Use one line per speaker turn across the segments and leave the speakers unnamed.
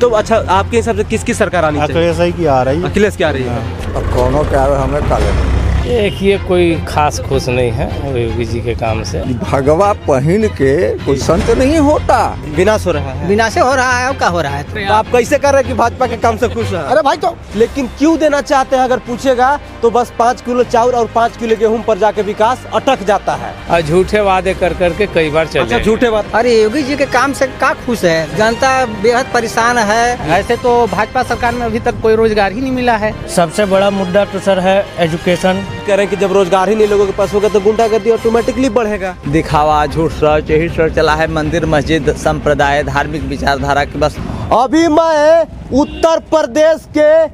तो अच्छा, आपके हिसाब से किसकी सरकार आनी चाहिए?
अखिलेश की आ रही है।
अखिलेश की आ रही है।
अब कौनों क्या हमें काले
देखिए कोई खास खुश नहीं है योगी जी के काम से।
भगवा पहन के कोई संत नहीं होता।
विनाश हो रहा है।
विनाश हो रहा है और क्या हो रहा है?
तो आप कैसे कर रहे हैं कि भाजपा के काम से खुश हैं?
अरे भाई तो
लेकिन क्यों देना चाहते हैं अगर पूछेगा तो बस 5 किलो चावल और 5 किलो गेहूं पर जाके विकास अटक जाता है।
और झूठे वादे कर करके कई बार चले।
अच्छा, झूठे बात।
अरे योगी जी के काम से क्या खुश है? जनता बेहद परेशान है। ऐसे तो भाजपा सरकार में अभी तक कोई रोजगार ही नहीं मिला है।
सबसे बड़ा मुद्दा तो सर है एजुकेशन।
कह रहे हैं कि जब रोजगार ही नहीं लोगों के पास होगा तो गुंडागर्दी ऑटोमेटिकली बढ़ेगा।
दिखावा, झूठ, सच यही सब चला है। मंदिर, मस्जिद, संप्रदाय, धार्मिक विचारधारा की बस।
अभी मैं उत्तर प्रदेश के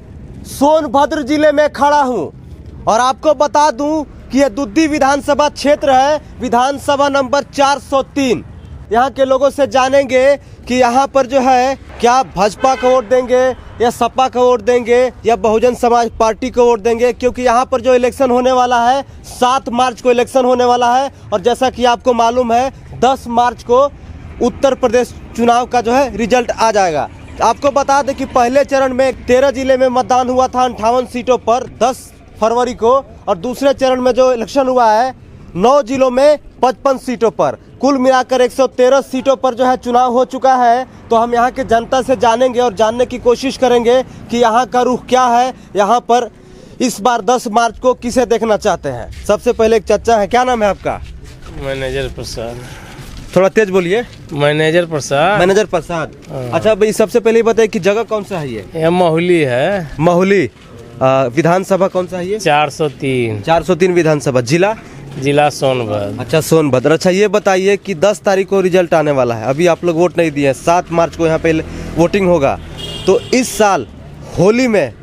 सोनभद्र जिले में खड़ा हूं और आपको बता दूं कि यह दुद्दी विधानसभा क्षेत्र है, विधानसभा नंबर 403। यहाँ के लोगों से जानेंगे कि यहाँ पर जो है क्या भाजपा को वोट देंगे या सपा को वोट देंगे या बहुजन समाज पार्टी को वोट देंगे, क्योंकि यहाँ पर जो इलेक्शन होने वाला है 7 मार्च को इलेक्शन होने वाला है। और जैसा कि आपको मालूम है 10 मार्च को उत्तर प्रदेश चुनाव का जो है रिजल्ट आ जाएगा। आपको बता दें कि पहले चरण में 13 जिले में मतदान हुआ था 58 सीटों पर 10 फरवरी को, और दूसरे चरण में जो इलेक्शन हुआ है 9 जिलों में 55 सीटों पर, कुल मिलाकर 113 सीटों पर जो है चुनाव हो चुका है। तो हम यहाँ के जनता से जानेंगे और जानने की कोशिश करेंगे कि यहाँ का रुख क्या है, यहाँ पर इस बार 10 मार्च को किसे देखना चाहते हैं। सबसे पहले एक चर्चा है, क्या नाम है आपका?
मैनेजर प्रसाद।
थोड़ा तेज बोलिए।
मैनेजर प्रसाद।
मैनेजर प्रसाद। अच्छा भाई, सबसे पहले बताइए कि जगह कौन सा है?
ये माहौली है।
माहौली। विधानसभा कौन सा है ये?
403।
403 विधानसभा।
जिला सोनभद्र।
अच्छा, सोनभद्र। अच्छा, ये बताइए कि 10 तारीख को रिजल्ट आने वाला है, अभी आप लोग वोट नहीं दिए हैं, 7 मार्च को यहाँ पे वोटिंग होगा, तो इस साल होली में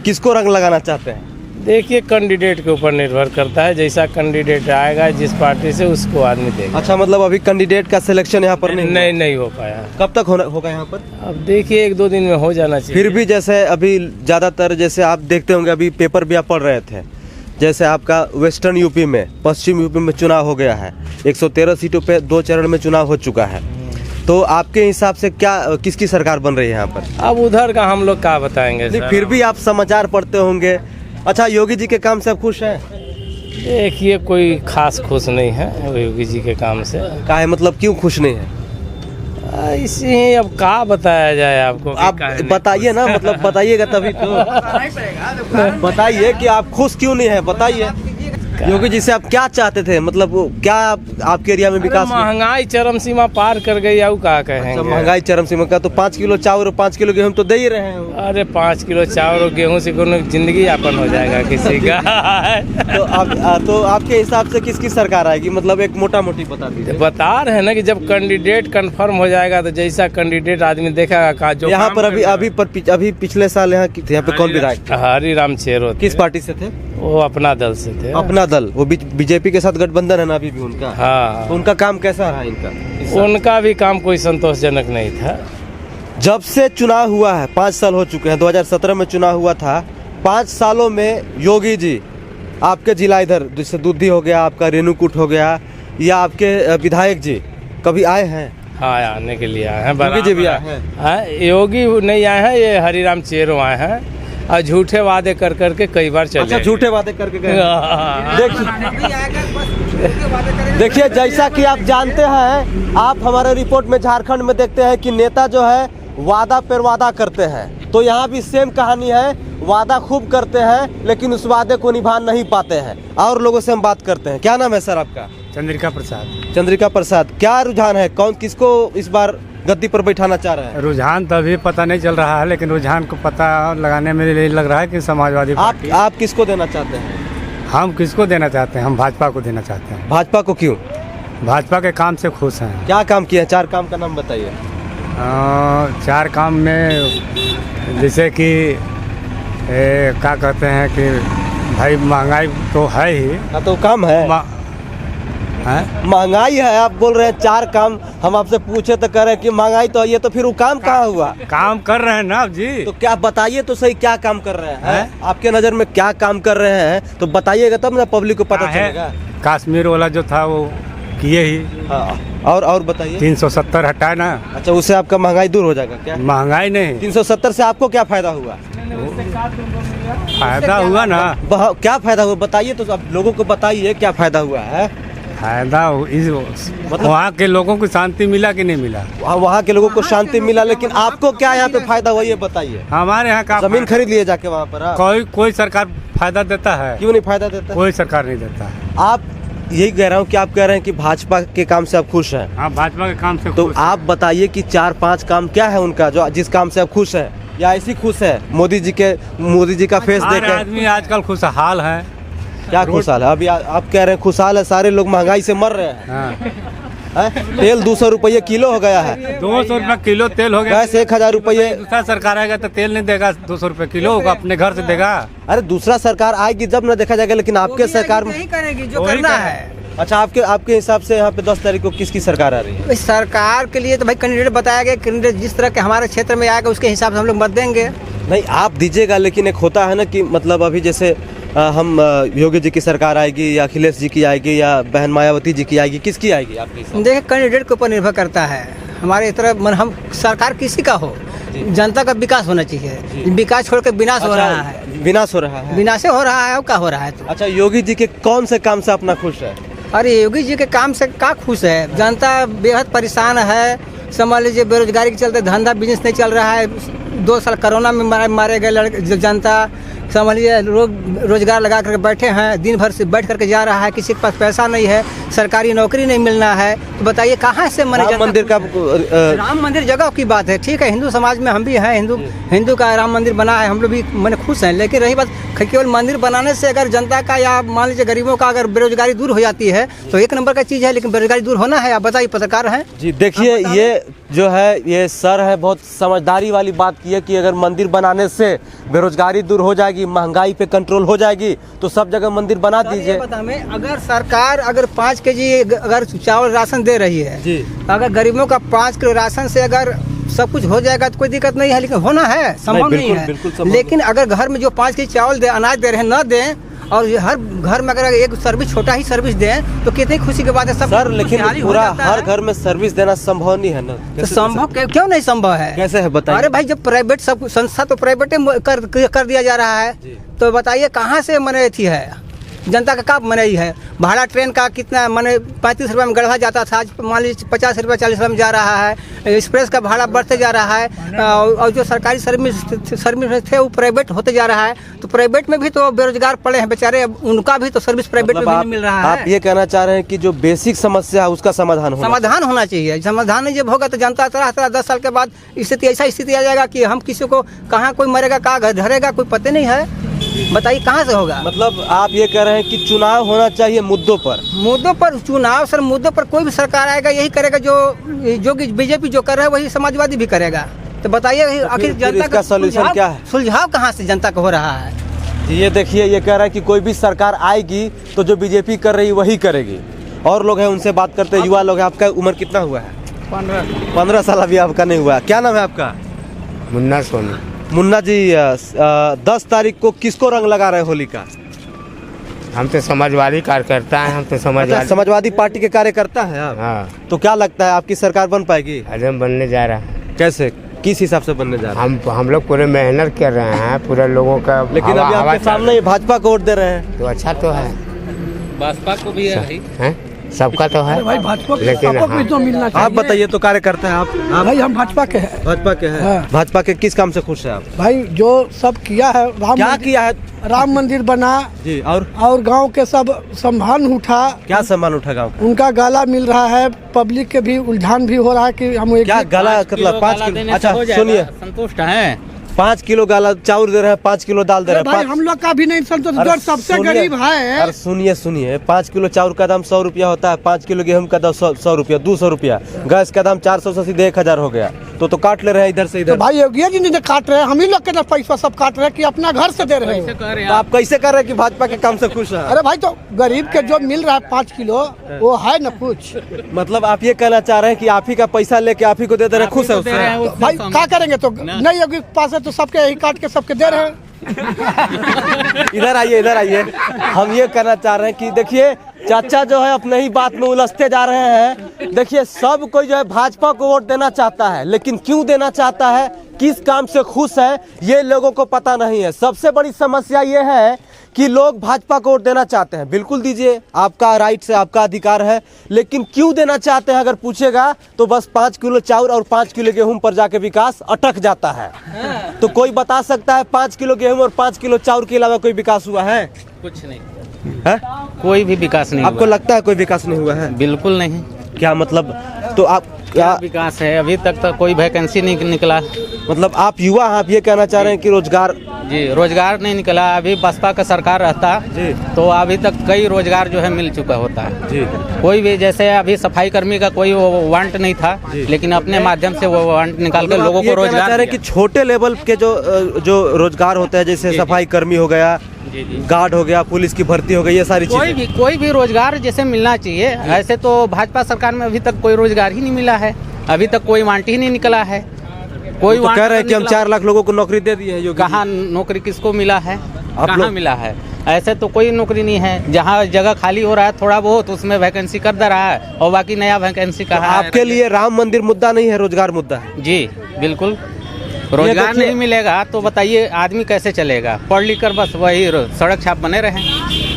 किसको रंग लगाना चाहते हैं?
देखिए कैंडिडेट के ऊपर निर्भर करता है, जैसा कैंडिडेट आएगा जिस पार्टी से उसको आदमी देगा।
अच्छा, मतलब अभी कैंडिडेट का सिलेक्शन यहाँ पर
नहीं हो पाया।
कब तक होगा यहाँ पर?
अब देखिए 1-2 दिन में हो जाना चाहिए।
फिर भी जैसे अभी ज़्यादातर जैसे आप देखते होंगे, अभी पेपर भी आप पढ़ रहे थे, जैसे आपका वेस्टर्न यूपी में, पश्चिम यूपी में चुनाव हो गया है, 113 सीटों पे 2 चरण में चुनाव हो चुका है। तो आपके हिसाब से क्या किसकी सरकार बन रही है यहाँ पर?
अब उधर का हम लोग क्या बताएंगे सर?
फिर भी आप समाचार पढ़ते होंगे। अच्छा, योगी जी के काम से आप खुश हैं?
देखिए कोई खास खुश नहीं है योगी जी के काम से।
का है मतलब, क्यों खुश नहीं है?
इसी अब क्या बताया जाए आपको?
आप बताइए ना, मतलब बताइएगा तभी तो। बताइए कि आप खुश क्यों नहीं है, बताइए। योगी जी से आप क्या चाहते थे, मतलब क्या आपके एरिया में विकास?
महंगाई चरम सीमा पार कर गई, अब क्या कहेंगे?
अच्छा, महंगाई चरम सीमा का, तो 5 किलो चावल और 5 किलो गेहूं तो दे ही रहे हैं।
अरे 5 किलो चावल और गेहूं से कोनो जिंदगी यापन हो जाएगा किसी का?
तो आपके हिसाब से किसकी सरकार आएगी, मतलब एक मोटा मोटी बता दीजिए।
बता रहे हैं ना कि जब कैंडिडेट कंफर्म हो जाएगा तो जैसा कैंडिडेट आदमी देखेगा का जो
यहाँ पर अभी पिछले साल यहाँ पे कौन विधायक?
हरिराम चेरो।
किस पार्टी से थे?
वो अपना दल से थे।
अपना दल, वो बीजेपी के साथ गठबंधन है ना अभी भी उनका?
हाँ।
तो उनका काम कैसा रहा इनका?
उनका भी काम कोई संतोषजनक नहीं था।
जब से चुनाव हुआ है 5 साल हो चुके हैं, 2017 में चुनाव हुआ था। 5 सालों में योगी जी आपके जिला, इधर जैसे दुद्दी हो गया, आपका रेणुकूट हो गया, या आपके विधायक जी कभी आए हैं?
हाँ, आने के लिए आए हैं।
योगी जी भी आए हैं?
योगी नहीं आए हैं, ये हरिराम चेरो आए हैं और झूठे वादे कर करके कई बार चले।
अच्छा, झूठे वादे करके गए। देखिए, जैसा कि आप जानते हैं, आप हमारे रिपोर्ट में झारखंड में देखते हैं कि नेता जो है वादा पर वादा करते हैं, तो यहाँ भी सेम कहानी है, वादा खूब करते हैं लेकिन उस वादे को निभा नहीं पाते हैं। और लोगों से हम बात करते हैं। क्या नाम है सर आपका?
चंद्रिका प्रसाद।
चंद्रिका प्रसाद। क्या रुझान है, कौन किसको इस बार गद्दी पर बैठाना चाह रहे हैं?
रुझान तो अभी पता नहीं चल रहा है, लेकिन रुझान को पता लगाने में यही लग रहा है कि समाजवादी पार्टी।
आप किसको देना चाहते हैं?
हम किसको देना चाहते हैं? हम भाजपा को देना चाहते हैं।
भाजपा को क्यों?
भाजपा के काम से खुश हैं।
क्या काम किया? 4 काम का नाम बताइए।
4 काम में जैसे कि क्या कहते हैं कि भाई महंगाई तो है ही।
हाँ, तो काम है। महंगाई है, आप बोल रहे हैं 4 काम। हम आपसे पूछे तो कह रहे हैं कि महंगाई तो ये, तो फिर वो काम कहाँ हुआ?
काम कर रहे हैं ना जी।
तो क्या बताइए तो सही, क्या काम कर रहे हैं? आपके नज़र में क्या काम कर रहे हैं तो बताइएगा, तब ना पब्लिक को पता चलेगा।
कश्मीर वाला जो था वो किए ही।
हाँ, और बताइए।
370 हटाए ना,
अच्छा, उससे आपका महंगाई दूर हो जाएगा क्या?
महंगाई नहीं
370 से आपको क्या फायदा हुआ?
फायदा हुआ ना।
क्या फायदा हुआ बताइए तो, अब लोगों को बताइए क्या फायदा हुआ है।
फायदा वहाँ के लोगों को शांति मिला कि नहीं मिला?
वहाँ के लोगों को शांति मिला, लेकिन आपको क्या यहाँ पे फायदा हुआ ये बताइए।
हमारे यहाँ का
जमीन खरीद लिए जाके वहाँ पर आप?
कोई सरकार फायदा देता है?
क्यों नहीं फायदा देता?
कोई सरकार नहीं देता है।
आप यही कह रहा हूँ कि आप कह रहे हैं कि भाजपा के काम से आप खुश हैं।
हाँ, भाजपा के काम से
तो
खुश।
आप बताइए कि 4-5 काम क्या है उनका जो जिस काम से आप खुश हैं, या ऐसी खुश है मोदी जी का फेस देख के?
आदमी आजकल खुशहाल है।
क्या खुशहाल है? अभी आप कह रहे हैं खुशहाल है, सारे लोग महंगाई से मर रहे हैं।
हाँ।
तेल 200 रुपये किलो हो गया है।
200 रुपये किलो तेल हो गया।
गैस 1000 रुपये।
दूसरा सरकार आएगा तो तेल नहीं देगा, 200 रुपये किलो होगा, अपने घर से देगा।
अरे दूसरा सरकार आएगी जब न देखा जाएगा, लेकिन आपके सरकार में
नहीं करेगी जो करना है।
अच्छा, आपके हिसाब से यहाँ पे 10 तारीख को किसकी सरकार आ रही है?
इस सरकार के लिए तो भाई कैंडिडेट बताया गया, कैंडिडेट जिस तरह के हमारे क्षेत्र में आएगा उसके हिसाब से हम लोग मत देंगे।
नहीं, आप दीजिएगा, लेकिन एक होता है ना कि मतलब अभी जैसे हम योगी जी की सरकार आएगी या अखिलेश जी की आएगी या बहन मायावती जी की आएगी, किसकी आएगी आपके हिसाब से?
देखिए, कैंडिडेट के ऊपर निर्भर करता है। हमारे तरफ हम सरकार किसी का हो, जनता का विकास होना चाहिए। विकास छोड़ के विनाश हो रहा है।
विनाश हो रहा है।
विनाश हो रहा है, क्या हो रहा है? तो
अच्छा, योगी जी के कौन से काम से अपना खुश है?
अरे योगी जी के काम से क्या खुश है? जनता बेहद परेशान है। समझ लीजिए, बेरोजगारी के चलते धंधा बिजनेस नहीं चल रहा है। 2 साल कोरोना में मारे गए जनता, समझ लीजिए रोजगार लगा करके बैठे हैं, दिन भर से बैठ करके जा रहा है। किसी के पास पैसा नहीं है, सरकारी नौकरी नहीं मिलना है, तो बताइए कहाँ से मने?
राम मंदिर का
राम मंदिर जगह की बात है, ठीक है, हिंदू समाज में हम भी हैं, हिंदू का राम मंदिर बना है, हम लोग भी मैंने खुश हैं। लेकिन रही बात केवल मंदिर बनाने से अगर जनता का या मान लीजिए गरीबों का अगर बेरोजगारी दूर हो जाती है तो एक नंबर का चीज़ है, लेकिन बेरोजगारी दूर होना है। आप बताइए, पत्रकार हैं
जी। देखिए, ये जो है ये सर है, बहुत समझदारी वाली बात की है कि अगर मंदिर बनाने से बेरोजगारी दूर हो जाएगी, महंगाई पे कंट्रोल हो जाएगी, तो सब जगह मंदिर बना दीजिए।
अगर सरकार अगर 5 केजी अगर चावल राशन दे रही है
जी,
अगर गरीबों का 5 किलो राशन से अगर सब कुछ हो जाएगा तो कोई दिक्कत नहीं है, लेकिन होना है, संभव नहीं है। लेकिन अगर घर में जो 5 केजी चावल दे, अनाज दे रहे हैं, न दें, और हर घर में अगर एक सर्विस, छोटा ही सर्विस दें, तो कितनी खुशी की बात है। सब
सर, लेकिन पूरा हर घर में सर्विस देना संभव नहीं है ना?
तो संभव क्यों नहीं संभव है?
कैसे है बताइए?
अरे भाई, जब प्राइवेट सब संस्था तो प्राइवेट कर दिया जा रहा है, तो बताइए कहाँ से मने थी है? जनता का कब मने है? भाड़ा ट्रेन का कितना मने 35 रुपये में गढ़वा जाता था, आज मान लीजिए 50 रुपये 40 रुपये में जा रहा है। एक्सप्रेस का भाड़ा बढ़ते जा रहा है, और जो सरकारी सर्विस थे वो प्राइवेट होते जा रहा है। तो प्राइवेट में भी तो बेरोजगार पड़े हैं बेचारे, उनका भी तो सर्विस प्राइवेट में भी नहीं मिल रहा है।
आप ये कहना चाह रहे हैं कि जो बेसिक समस्या है उसका समाधान होना
चाहिए। समाधान नहीं जब होगा तो जनता तरह 10 साल के बाद स्थिति ऐसा स्थिति आ जाएगा कि हम किसी को कहाँ कोई मरेगा, कहाँ घर धरेगा, कोई पता नहीं है। बताइए कहाँ से होगा?
मतलब आप ये कह रहे हैं कि चुनाव होना चाहिए मुद्दों पर
चुनाव सर, मुद्दों पर कोई भी सरकार आएगा यही करेगा जो बीजेपी जो कर रहा है वही समाजवादी भी करेगा। तो बताइए आखिर जनता का
सॉल्यूशन क्या है?
सुलझाव कहाँ से जनता का हो रहा है?
ये देखिए, ये कह रहा है कि कोई भी सरकार आएगी तो जो बीजेपी कर रही वही करेगी। और लोग हैं, उनसे बात करते हैं, युवा लोग हैं। आपका उम्र कितना हुआ है? 15 साल अभी आपका नहीं हुआ। क्या नाम है आपका?
मुन्ना सोनी।
मुन्ना जी, 10 तारीख को किसको रंग लगा रहे हैं होली का?
हम तो समाजवादी कार्यकर्ता हैं, हम तो
समाजवादी पार्टी के कार्यकर्ता हैं आप?
हाँ।
तो क्या लगता है आपकी सरकार बन पाएगी?
अजम बनने जा रहा है।
कैसे, किस हिसाब से बनने जा रहा है?
हम लोग पूरे मेहनत कर रहे हैं, पूरे लोगों का।
लेकिन अभी आपके सामने ये भाजपा को वोट दे रहे हैं।
तो अच्छा तो है,
भाजपा को भी है भाई,
सबका तो है भाई, भाजपा लेकिन
तो मिलना चाहिए।
आप बताइए तो, कार्यकर्ता है आप?
भाई हम भाजपा के हैं।
भाजपा के हैं।
हाँ।
भाजपा के किस काम से खुश है आप?
भाई जो सब किया है,
क्या किया है?
राम मंदिर बना
जी,
और गांव के सब सम्मान उठा।
क्या सम्मान उठा गाँव का?
उनका गाला मिल रहा है, पब्लिक के भी उलझान भी हो रहा है कि हम
क्या गाला मतलब 5 किलो? अच्छा सुनिए,
संतुष्ट हैं।
5 किलो गाला चाउर दे रहे हैं, 5 किलो दाल दे रहे हैं।
भाई हम लोग का भी नहीं संतोष, जो सबसे गरीब है।
अरे सुनिए, 5 किलो चाउर का दाम 100 रुपया होता है, 5 किलो गेहूं का दाम 100 रुपया, 200 रुपया। गैस का दाम 400 से सीधे 1000 हो गया। तो काट ले रहे हैं इधर से इधर।
तो भाई योगी जी ने काट रहे हैं, हम ही लोग के पैसा सब काट रहे हैं कि अपना घर से दे रहे हैं।
तो आप कैसे कर रहे हैं कि भाजपा के काम से खुश है?
अरे भाई, तो गरीब के जो मिल रहा है 5 किलो वो है न कुछ।
मतलब आप ये कहना चाह रहे हैं कि आप ही का पैसा लेके आप ही को दे दे रहे हैं, खुश है उससे?
भाई क्या करेंगे, तो नहीं योगी के पास है तो सबके यही काट के सबके दे रहे हैं।
इधर आइए। हम ये कहना चाह रहे हैं कि देखिए, चाचा जो है अपने ही बात में उलझते जा रहे हैं। देखिए सब कोई जो है भाजपा को वोट देना चाहता है, लेकिन क्यों देना चाहता है, किस काम से खुश है, ये लोगों को पता नहीं है। सबसे बड़ी समस्या ये है कि लोग भाजपा को वोट देना चाहते हैं। बिल्कुल दीजिए, आपका राइट है, आपका अधिकार है, लेकिन क्यों देना चाहते हैं अगर पूछेगा तो बस 5 किलो चावल और 5 किलो गेहूं पर जाके विकास अटक जाता है। तो कोई बता सकता है 5 किलो गेहूं और 5 किलो चावल के अलावा कोई विकास हुआ है?
कुछ नहीं
है?
कोई भी विकास नहीं
आपको
हुआ।
लगता है कोई विकास नहीं हुआ है?
बिल्कुल नहीं।
क्या मतलब? तो आप
क्या विकास है? अभी तक तो कोई वैकेंसी नहीं निकला।
मतलब आप युवा, आप ये कहना चाह रहे हैं कि रोजगार?
जी, रोजगार नहीं निकला। अभी बसपा का सरकार रहता
जी
तो अभी तक कई रोजगार जो है मिल चुका होता है
जी।
कोई भी, जैसे अभी सफाई कर्मी का कोई वो वांट नहीं था, लेकिन अपने माध्यम से वो वांट निकाल कर लोगों को रोजगार
चाह रहे हैं कि छोटे लेवल के जो रोजगार होते हैं, जैसे सफाई कर्मी हो गया, गार्ड हो गया, पुलिस की भर्ती हो गई, ये सारी चीजें,
कोई भी रोजगार जैसे मिलना चाहिए। ऐसे तो भाजपा सरकार में अभी तक कोई रोजगार ही नहीं मिला है, अभी तक कोई वांट ही नहीं निकला है। कोई
तो कह रहे हैं कि हम 4 लाख लोगों को नौकरी दे दी है।
कहाँ नौकरी किसको मिला है? कहाँ
लोग
मिला है? ऐसे तो कोई नौकरी नहीं है। जहाँ जगह खाली हो रहा है थोड़ा बहुत, उसमें वैकेंसी कर दे रहा है और बाकी नया वैकेंसी कहाँ है?
आपके लिए राम मंदिर मुद्दा नहीं है, रोजगार मुद्दा है।
जी बिल्कुल। रोजगार नहीं मिलेगा तो बताइए आदमी कैसे चलेगा? पढ़ लिख कर बस वही सड़क छाप बने रहें,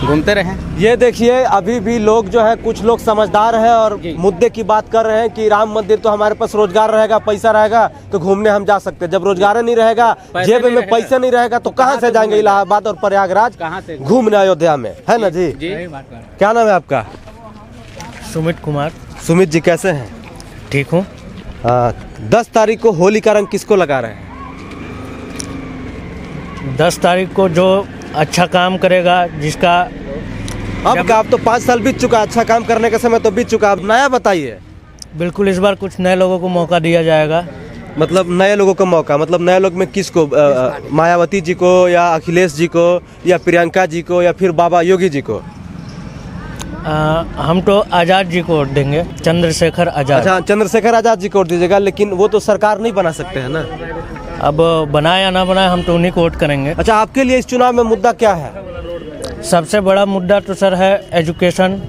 घूमते रहें।
ये देखिए अभी भी लोग जो है, कुछ लोग समझदार हैं और मुद्दे की बात कर रहे हैं कि राम मंदिर तो हमारे पास रोजगार रहेगा, पैसा रहेगा तो घूमने हम जा सकते हैं। जब रोजगार नहीं रहेगा, जेब में पैसा नहीं रहेगा तो कहाँ से जाएंगे इलाहाबाद और प्रयागराज
कहाँ से
घूमने अयोध्या में, है ना जी? क्या नाम है आपका?
सुमित कुमार।
सुमित जी कैसे हैं?
ठीक हूँ।
10 तारीख को होली का रंग किसको लगा रहे हैं?
10 तारीख को जो अच्छा काम करेगा, जिसका
अब तो 5 साल बीत चुका, अच्छा काम करने का समय तो बीत चुका, अब नया बताइए।
बिल्कुल इस बार कुछ नए लोगों को मौका दिया जाएगा।
मतलब नए लोगों को मौका, मतलब नए लोग में किसको? मायावती जी को या अखिलेश जी को या प्रियंका जी को या फिर बाबा योगी जी को?
हम तो आज़ाद जी को वोट देंगे, चंद्रशेखर आज़ाद।
अच्छा, चंद्रशेखर आज़ाद जी को वोट दीजिएगा, लेकिन वो तो सरकार नहीं बना सकते हैं ना।
अब बनाए या ना बनाए, हम तो उन्हीं को वोट करेंगे।
अच्छा, आपके लिए इस चुनाव में मुद्दा क्या है?
सबसे बड़ा मुद्दा तो सर है एजुकेशन।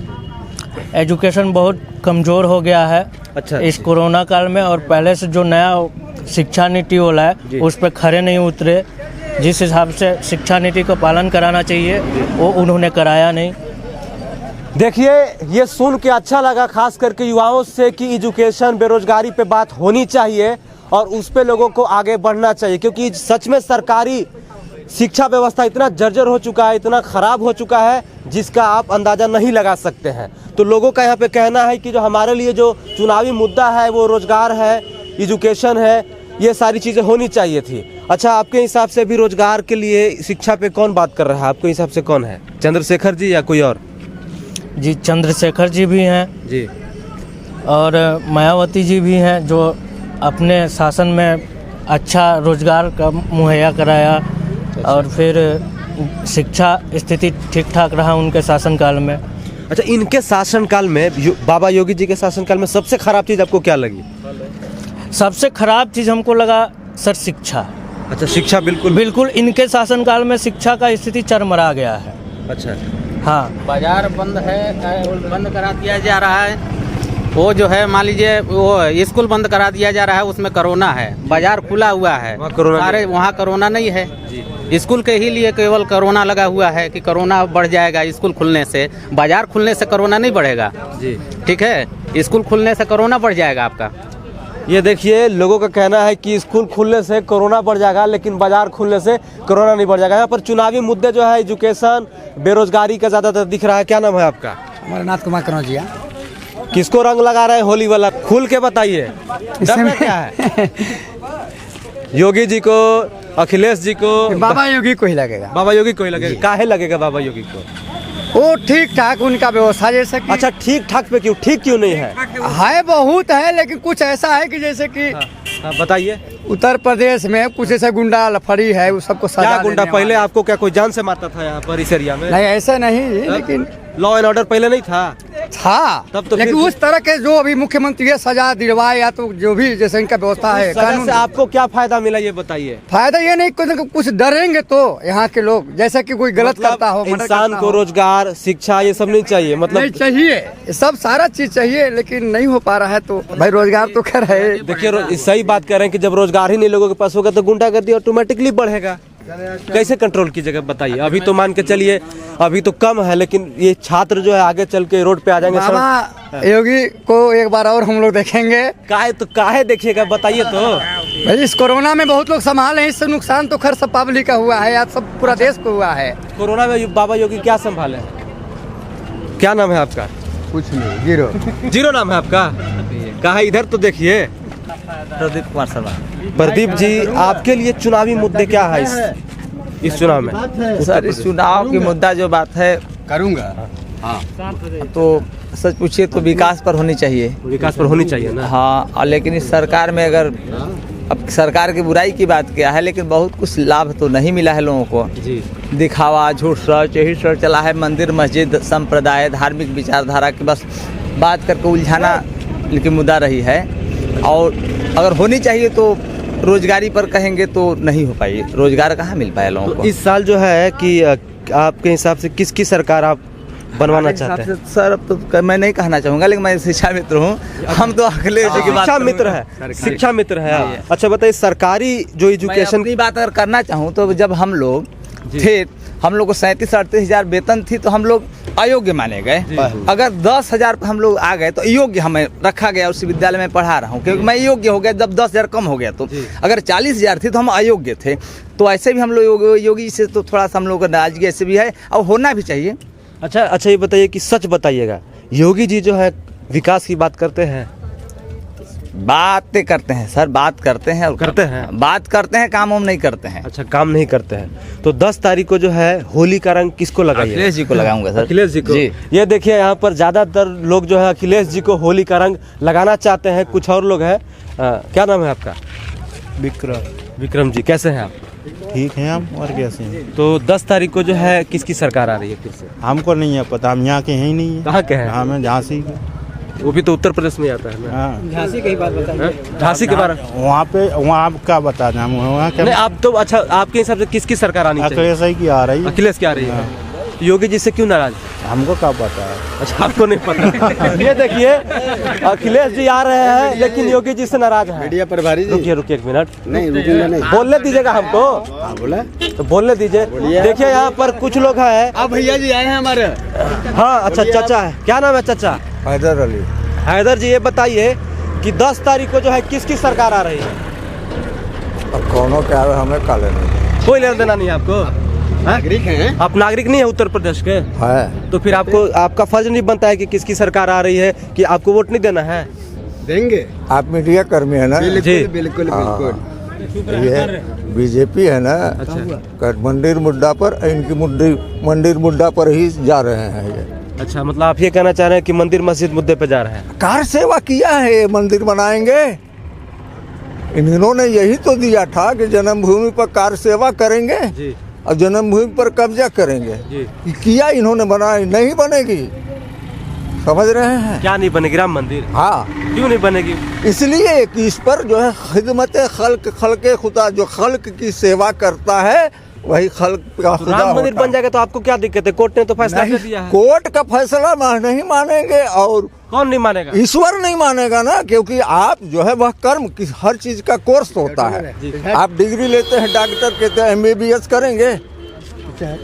एजुकेशन बहुत कमज़ोर हो गया है।
अच्छा,
इस कोरोना काल में, और पहले से जो नया शिक्षा नीति वाला है उस पर खरे नहीं उतरे। जिस हिसाब से शिक्षा नीति का पालन कराना चाहिए वो उन्होंने कराया नहीं।
देखिए, ये सुन के अच्छा लगा, खास करके युवाओं से, कि एजुकेशन, बेरोजगारी पे बात होनी चाहिए और उस पे लोगों को आगे बढ़ना चाहिए, क्योंकि सच में सरकारी शिक्षा व्यवस्था इतना जर्जर हो चुका है, इतना ख़राब हो चुका है, जिसका आप अंदाज़ा नहीं लगा सकते हैं। तो लोगों का यहाँ पे कहना है कि जो हमारे लिए जो चुनावी मुद्दा है वो रोज़गार है, एजुकेशन है, ये सारी चीज़ें होनी चाहिए थी। अच्छा, आपके हिसाब से भी रोज़गार के लिए, शिक्षा पे कौन बात कर रहा है आपके हिसाब से? कौन है, चंद्रशेखर जी या कोई और?
जी, चंद्रशेखर जी भी हैं
जी,
और मायावती जी भी हैं, जो अपने शासन में अच्छा रोजगार का मुहैया कराया। और फिर शिक्षा स्थिति ठीक ठाक रहा उनके शासनकाल में।
अच्छा, इनके शासनकाल में, बाबा योगी जी के शासनकाल में सबसे खराब चीज़ आपको क्या लगी?
सबसे खराब चीज़ हमको लगा सर शिक्षा।
अच्छा, शिक्षा
बिल्कुल इनके शासनकाल में शिक्षा का स्थिति चरमरा गया है।
अच्छा,
हाँ,
बाजार बंद है, बंद करा दिया जा रहा है। वो जो है मान लीजिए वो स्कूल बंद करा दिया जा रहा है, उसमें कोरोना है। बाजार खुला हुआ है, वहाँ कोरोना नहीं है। स्कूल के ही लिए केवल कोरोना लगा हुआ है कि कोरोना बढ़ जाएगा स्कूल खुलने से। बाजार खुलने से कोरोना नहीं बढ़ेगा जी, ठीक है? स्कूल खुलने से कोरोना बढ़ जाएगा आपका।
ये देखिए, लोगों का कहना है कि स्कूल खुलने से कोरोना बढ़ जाएगा, लेकिन बाजार खुलने से कोरोना नहीं बढ़ जाएगा। यहाँ पर चुनावी मुद्दे जो है, एजुकेशन, बेरोजगारी का ज़्यादातर दिख रहा है। क्या नाम है आपका?
अमरनाथ कुमार कनौजिया।
किसको रंग लगा रहे हैं होली वाला? खुल के बताइए, डरना क्या है? योगी जी को, अखिलेश जी को?
बाबा योगी को ही लगेगा।
बाबा योगी को ही लगेगा? काहे लगेगा बाबा योगी को?
वो ठीक ठाक उनका व्यवस्था जैसे कि।
अच्छा, ठीक ठाक पे क्यों? ठीक क्यों नहीं है?
है बहुत है, लेकिन कुछ ऐसा है कि जैसे कि
बताइए।
उत्तर प्रदेश में कुछ ऐसे गुंडा लफड़ी है, वो सबको सजा
क्या गुंडा?
देने
पहले
वाला।
आपको क्या कोई जान से मारता था यहाँ पर इस एरिया में?
नहीं, ऐसा नहीं, लेकिन
लॉ एंड ऑर्डर पहले नहीं था?
था,
तब तो
लेकिन
फिर-
उस तरह के जो अभी मुख्यमंत्री है सजा दिलवाए या तो जो भी जैसे इनका व्यवस्था है
इस तरह
कानून
से आपको क्या फायदा मिला ये बताइए।
फायदा ये नहीं कुछ डरेंगे तो यहाँ के लोग, जैसे कि कोई गलत करता हो, मर्डर
इंसान
करता
को
हो।
रोजगार शिक्षा ये सब नहीं चाहिए,
नहीं
मतलब
चाहिए, ये सब सारा चीज चाहिए, लेकिन नहीं हो पा रहा है। तो भाई रोजगार तो खैर है।
देखिए सही बात कह रहे हैं कि जब रोजगार ही नहीं लोगों के पास होगा तो गुंडागर्दी ऑटोमेटिकली बढ़ेगा। कैसे कंट्रोल कीजिएगा बताइए। अभी तो मान के चलिए अभी तो कम है, लेकिन ये छात्र जो है आगे चल के रोड पे आ जाएंगे।
बाबा योगी को एक बार और हम लोग देखेंगे।
काहे देखिएगा बताइए तो।
भाई इस कोरोना में बहुत लोग संभाले हैं, इससे नुकसान तो खैर सब पब्लिक का हुआ है, आज सब पूरा देश को हुआ है।
कोरोना में बाबा योगी क्या संभाले? क्या नाम है आपका?
कुछ नहीं, जीरो
जीरो नाम है आपका? कहा इधर तो देखिए।
प्रदीप कुमार शर्मा।
प्रदीप जी, आपके लिए चुनावी मुद्दे क्या है इस चुनाव में?
सर इस चुनाव की मुद्दा जो बात है
करूँगा,
तो सच पूछिए तो विकास पर होनी चाहिए।
विकास पर होनी चाहिए ना।
हाँ, और लेकिन इस सरकार में अगर अब सरकार की बुराई की बात किया है, लेकिन बहुत कुछ लाभ तो नहीं मिला है लोगों को।
जी।
दिखावा, झूठ सच, यही सर चला है। मंदिर मस्जिद संप्रदाय धार्मिक विचारधारा की बस बात करके उलझाना की मुद्दा रही है। और अगर होनी चाहिए तो रोजगारी पर कहेंगे तो नहीं हो पाई, रोजगार कहाँ मिल पाया लोगों
तो
को।
इस साल जो है कि आपके हिसाब से किसकी सरकार आप बनवाना चाहते हैं?
सर अब तो मैं नहीं कहना चाहूँगा, लेकिन मैं शिक्षा मित्र हूँ, हम तो अखिलेश जी की बात
शिक्षा
करूँगा।
मित्र है, शिक्षा मित्र है। अच्छा बताइए, सरकारी जो
मैं
एजुकेशन
अपनी बात अगर करना चाहूँ तो जब हम लोग थे, हम लोग को 37-38 हज़ार वेतन थी तो हम लोग अयोग्य माने गए। अगर 10,000 पर हम लोग आ गए तो योग्य हमें रखा गया। उस विद्यालय में पढ़ा रहा हूँ क्योंकि मैं योग्य हो गया। जब 10,000 कम हो गया तो अगर 40,000 थी तो हम अयोग्य थे। तो ऐसे भी हम लोग योगी से तो थोड़ा सा हम लोग का नाराजगी ऐसे भी है और होना भी चाहिए।
अच्छा ये बताइए कि सच बताइएगा, योगी जी जो है विकास की बात करते हैं?
बातें करते हैं सर, बात करते हैं और
करते हैं।
बात करते हैं, काम हम नहीं करते हैं।
अच्छा, काम नहीं करते हैं। तो 10 तारीख को जो है होली का रंग किसको लगाइए?
अखिलेश जी को लगाऊंगा सर।
अखिलेश जी को।
जी।
ये देखिए यहाँ पर ज्यादातर लोग जो है अखिलेश जी को होली का रंग लगाना चाहते हैं। कुछ और लोग हैं। क्या नाम है आपका? विक्रम जी, कैसे हैं आप?
ठीक है हम, और कैसे हैं?
तो 10 तारीख को जो है किसकी सरकार आ रही है फिर से?
हमको नहीं है पता, हम यहाँ के हैं ही नहीं है।
कहाँ के हैं?
हमें झांसी के।
वो भी तो उत्तर प्रदेश में आता है ना।
हाँ,
झांसी की बात बताइए।
झांसी के बारे में
वहाँ क्या बता दें हम, वहाँ
नहीं, आप तो अच्छा आपके हिसाब से किसकी सरकार आनी चाहिए?
अखिलेश ही की आ रही है।
अखिलेश की आ रही है। योगी जी से क्यों नाराज?
हमको क्या पता है।
अच्छा, आपको नहीं पता। ये देखिए अखिलेश जी आ रहे हैं लेकिन योगी जी से नाराज है।
मीडिया प्रभारी जी,
रुकिए 1 मिनट।
नहीं रुकूंगा नहीं।
बोलने दीजिएगा हमको।
बोला
तो बोलने दीजिए। देखिए यहाँ पर कुछ लोग हैं।
अब भैया जी आए हैं हमारे।
हाँ अच्छा, चाचा है। क्या नाम है चाचा?
हैदर अली।
हैदर जी, ये बताइए कि 10 तारीख को जो है किसकी सरकार आ रही है?
अब कौनों क्या है हमें काले नहीं
कोई लेना देना नहीं है आपको?
नागरिक हैं।
आप नागरिक नहीं है उत्तर प्रदेश के?
है।
तो फिर आपको आपका फर्ज नहीं बनता है कि किसकी सरकार आ रही है कि आपको वोट नहीं देना है?
देंगे।
आप मीडिया कर्मी है ना?
जी।
बिल्कुल
हाँ। ये बीजेपी है ना, मंदिर मुद्दा पर इनकी मंदिर मुद्दा पर ही जा रहे हैं ये।
अच्छा, मतलब आप ये कहना चाह रहे हैं कि मंदिर मस्जिद मुद्दे पे जा रहे हैं?
कार सेवा किया है, ये मंदिर बनाएंगे। इन्होंने यही तो दिया था कि जन्मभूमि पर कार सेवा करेंगे
जी।
और जन्मभूमि पर कब्जा करेंगे।
जी।
किया इन्होंने, बनाई नहीं बनेगी। समझ रहे हैं?
क्या नहीं बनेगी? राम मंदिर?
हाँ।
क्यों नहीं बनेगी?
इसलिए कि इस पर जो है खिदमत खल्क खुदा, जो खल्क की सेवा करता है वही खल्क का खुदा
राम मंदिर
होता
बन जाएगा तो आपको क्या दिक्कत है? कोर्ट ने तो फैसला
नहीं,
कर दिया है।
कोर्ट का फैसला नहीं मानेंगे और
कौन नहीं मानेगा?
ईश्वर नहीं मानेगा ना, क्योंकि आप जो है वह कर्म की हर चीज का कोर्स होता है। आप डिग्री लेते हैं, डॉक्टर कहते हैं MBBS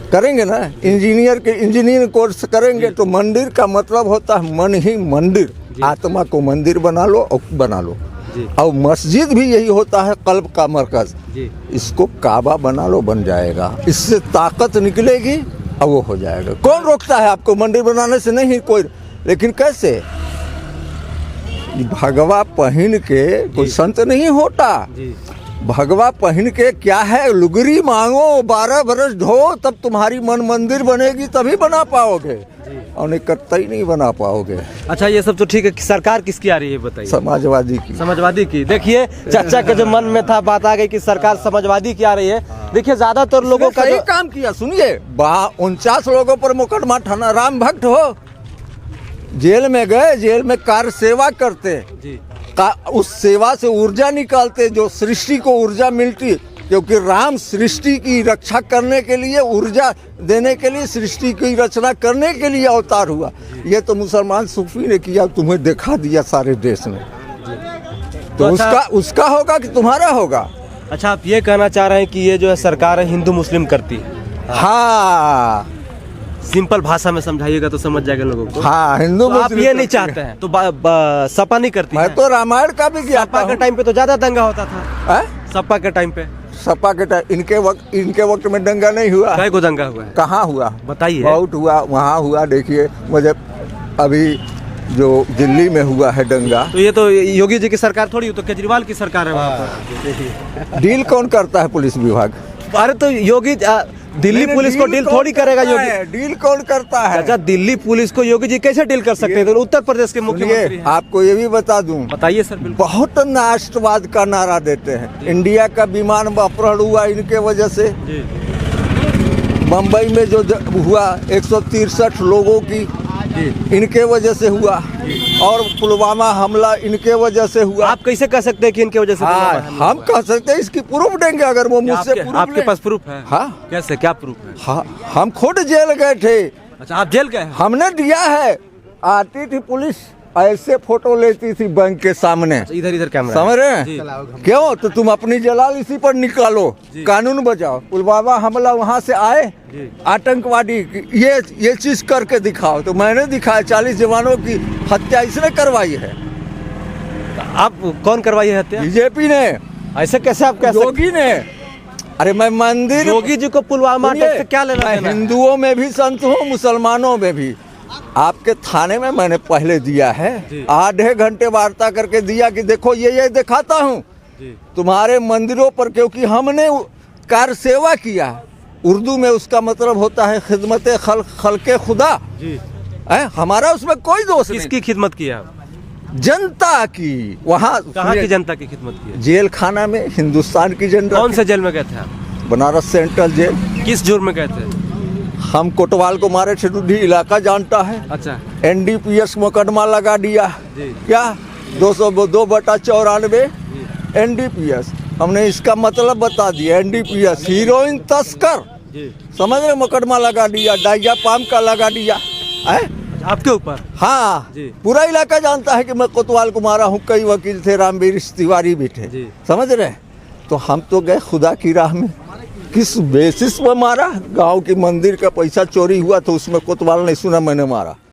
करेंगे ना, इंजीनियर कोर्स करेंगे। तो मंदिर का मतलब होता है मन ही मंदिर। आत्मा को मंदिर बना लो और बना लो। और मस्जिद भी यही होता है, कल्ब का मरकज। इसको काबा बना लो, बन जाएगा। इससे ताकत निकलेगी और वो हो जाएगा। कौन रोकता है आपको मंदिर बनाने से? नहीं कोई। लेकिन कैसे? भगवा पहन के कोई संत नहीं होता। भगवा पहन के क्या है, लुगरी मांगो, 12 बरस ढो, तब तुम्हारी मन मंदिर बनेगी, तभी बना पाओगे। और नहीं कतई नहीं बना पाओगे।
अच्छा, ये सब तो ठीक है। सरकार किसकी आ रही है बताइए?
समाजवादी की।
समाजवादी की। देखिए चाचा के जो मन में था, बात आ गई कि सरकार समाजवादी की आ रही है। देखिए ज्यादातर लोगों का
सही काम किया। सुनिए, 49 लोगों पर मुकदमा ठाना। राम भक्त हो, जेल में गए, जेल में कार्य सेवा करते
जी
उस सेवा से ऊर्जा निकालते, जो सृष्टि को ऊर्जा मिलती, क्योंकि राम सृष्टि की रक्षा करने के लिए, ऊर्जा देने के लिए, सृष्टि की रचना करने के लिए अवतार हुआ। ये तो मुसलमान सूफी ने किया, तुम्हें दिखा दिया सारे देश में। तो
अच्छा,
उसका होगा कि तुम्हारा होगा?
अच्छा, आप ये कहना चाह रहे हैं कि ये जो है सरकार है हिंदू मुस्लिम करती है?
हाँ,
सिंपल भाषा में समझाइएगा तो समझ जाएगा लोगों को।
हाँ, हिंदू
तो आप
मुस्लिम
ये नहीं
करती है।
चाहते हैं तो सपा नहीं करती
मैं
है?
तो रामायण का भी ज्ञाता
सपा के
हूँ।
टाइम पे तो ज्यादा दंगा होता था।
हैं?
सपा के टाइम पे
सपा के टाइम इनके वक्त में दंगा नहीं हुआ।
कई को दंगा हुआ है?
कहाँ हुआ?
बताइए।
बहुत हुआ, वहाँ हुआ। देखिए मुझे अभी जो दिल्ली में हुआ है दंगा,
तो ये तो योगी जी की सरकार थोड़ी, तो केजरीवाल की सरकार है वहाँ पर।
डील कौन करता है? पुलिस विभाग।
अरे तो योगी दिल्ली पुलिस को डील थोड़ी करेगा योगी।
डील कौन करता है?
अच्छा, दिल्ली पुलिस को योगी जी कैसे डील कर सकते हैं? तो उत्तर प्रदेश के मुख्यमंत्री हैं।
आपको ये भी बता दूं,
बताइए सर। बिल्कुल।
बहुत राष्ट्रवाद का नारा देते हैं। इंडिया का विमान अपहरण हुआ इनके वजह से। बम्बई में जो हुआ 163 लोगों की, इनके वजह से हुआ। और पुलवामा हमला इनके वजह से हुआ।
आप कैसे कह सकते हैं कि इनके वजह से?
हाँ, हम कह सकते हैं, इसकी प्रूफ देंगे अगर वो मुझसे प्रूफ
आपके
ले।
पास प्रूफ है?
हाँ।
कैसे, क्या प्रूफ है?
हाँ, हम खुद जेल गए थे।
अच्छा, आप जेल गए?
हमने दिया है। आती थी पुलिस, ऐसे फोटो लेती थी बैंक के सामने।
इधर इधर कैमरा
समझ रहे हैं? क्यों? तो तुम अपनी जलाल इसी पर निकालो, कानून बचाओ। पुलवामा हमला, वहाँ से आए आतंकवादी, ये चीज करके दिखाओ। तो मैंने दिखाया, 40 जवानों की हत्या इसने करवाई है।
आप कौन करवाई है हत्या?
बीजेपी ने।
ऐसे कैसे आप कह सकते?
योगी ने। अरे मैं मंदिर,
योगी जी को पुलवामा अटैक से क्या लेना देना है?
हिंदुओं में भी संत हूँ, मुसलमानों में भी। आपके थाने में मैंने पहले दिया है, आधे घंटे वार्ता करके दिया कि देखो ये दिखाता हूँ तुम्हारे मंदिरों पर, क्योंकि हमने कार्य सेवा किया। उर्दू में उसका मतलब होता है खिदमत खल्के खुदा। हमारा उसमें कोई दोष नहीं।
किसकी खिदमत किया?
जनता की। वहाँ
कहाँ की जनता की खिदमत की?
जेल खाना में हिंदुस्तान की जनता।
कौन से जेल में गए थे आप?
Banaras central jail.
किस जुर्म में गए थे?
हम कोतवाल को मारे थे, डुड्डी इलाका जानता है।
अच्छा।
NDPS मुकदमा लगा दिया। क्या? 202/94 NDPS। हमने इसका मतलब बता दिया। NDPS हीरोइन तस्कर, समझ रहे? मुकदमा लगा दिया, डायजापाम का लगा दिया।
आपके ऊपर?
हाँ, पूरा इलाका जानता है कि मैं कोतवाल को मारा हूँ। कई वकील थे, रामवीर तिवारी भी थे, समझ रहे? तो हम तो गए खुदा की राह में। किस बेसिस पर मारा? गांव की मंदिर का पैसा चोरी हुआ तो उसमें कोतवाल नहीं सुना मैंने मारा।